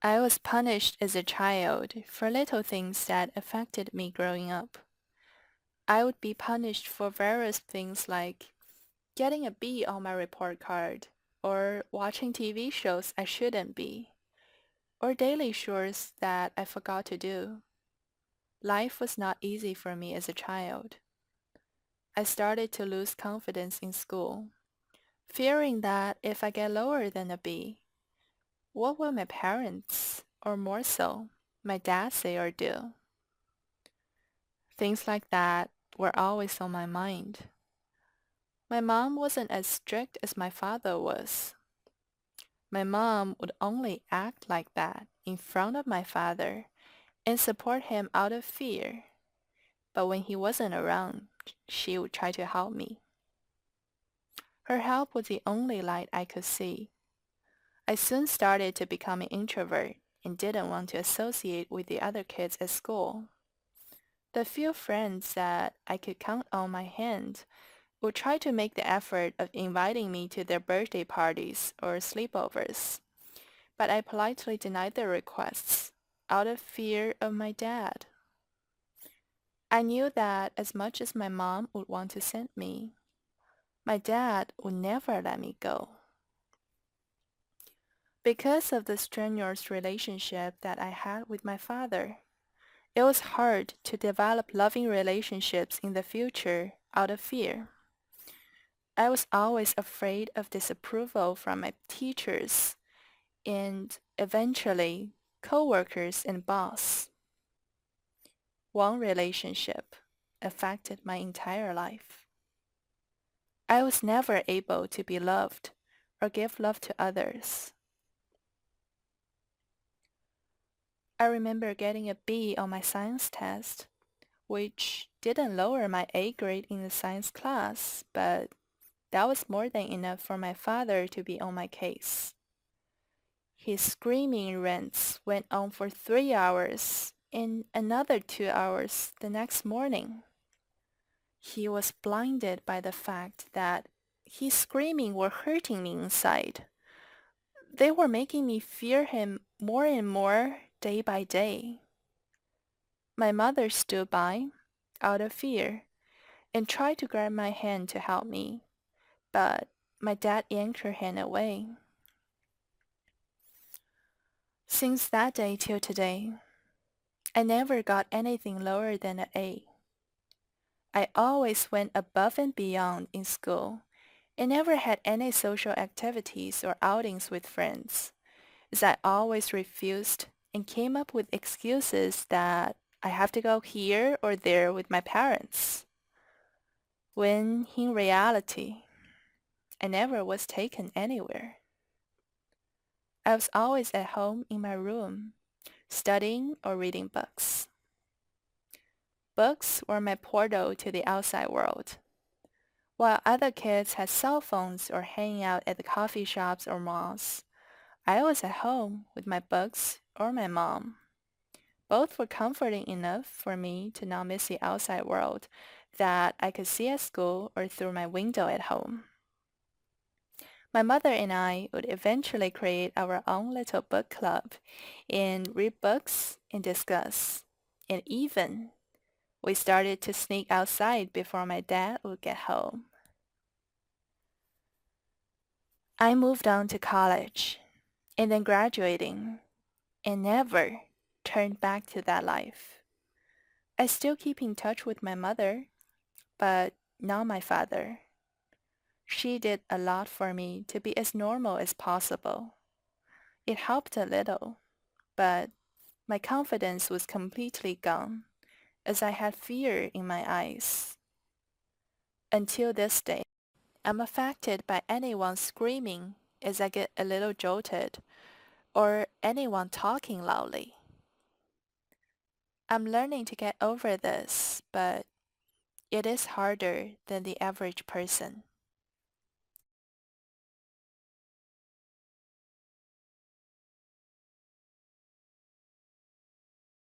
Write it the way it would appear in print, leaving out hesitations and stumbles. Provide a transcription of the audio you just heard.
I was punished as a child for little things that affected me growing up. I would be punished for various things like getting a B on my report card, or watching TV shows I shouldn't be, or daily chores that I forgot to do. Life was not easy for me as a child. I started to lose confidence in school, fearing that if I get lower than a B, what will my parents, or more so, my dad say or do? Things like that were always on my mind. My mom wasn't as strict as my father was. My mom would only act like that in front of my father and support him out of fear. But when he wasn't around, she would try to help me. Her help was the only light I could see. I soon started to become an introvert and didn't want to associate with the other kids at school. The few friends that I could count on my hand would try to make the effort of inviting me to their birthday parties or sleepovers, but I politely denied their requests out of fear of my dad. I knew that as much as my mom would want to send me, my dad would never let me go. Because of the strenuous relationship that I had with my father, it was hard to develop loving relationships in the future out of fear. I was always afraid of disapproval from my teachers and eventually coworkers and boss. One relationship affected my entire life. I was never able to be loved or give love to others. I remember getting a B on my science test, which didn't lower my A grade in the science class, but that was more than enough for my father to be on my case. His screaming rants went on for 3 hours and another 2 hours the next morning. He was blinded by the fact that his screaming were hurting me inside. They were making me fear him more and more day by day. My mother stood by, out of fear, and tried to grab my hand to help me, but my dad yanked her hand away. Since that day till today, I never got anything lower than an A. I always went above and beyond in school and never had any social activities or outings with friends, as I always refused and came up with excuses that I have to go here or there with my parents, when in reality, I never was taken anywhere. I was always at home in my room, studying or reading books. Books were my portal to the outside world. While other kids had cell phones or hanging out at the coffee shops or malls, I was at home with my books or my mom. Both were comforting enough for me to not miss the outside world that I could see at school or through my window at home. My mother and I would eventually create our own little book club and read books and discuss. And even we started to sneak outside before my dad would get home. I moved on to college and then graduating and never turned back to that life. I still keep in touch with my mother, but not my father. She did a lot for me to be as normal as possible. It helped a little, but my confidence was completely gone as I had fear in my eyes. Until this day, I'm affected by anyone screaming as I get a little jolted or anyone talking loudly. I'm learning to get over this, but it is harder than the average person.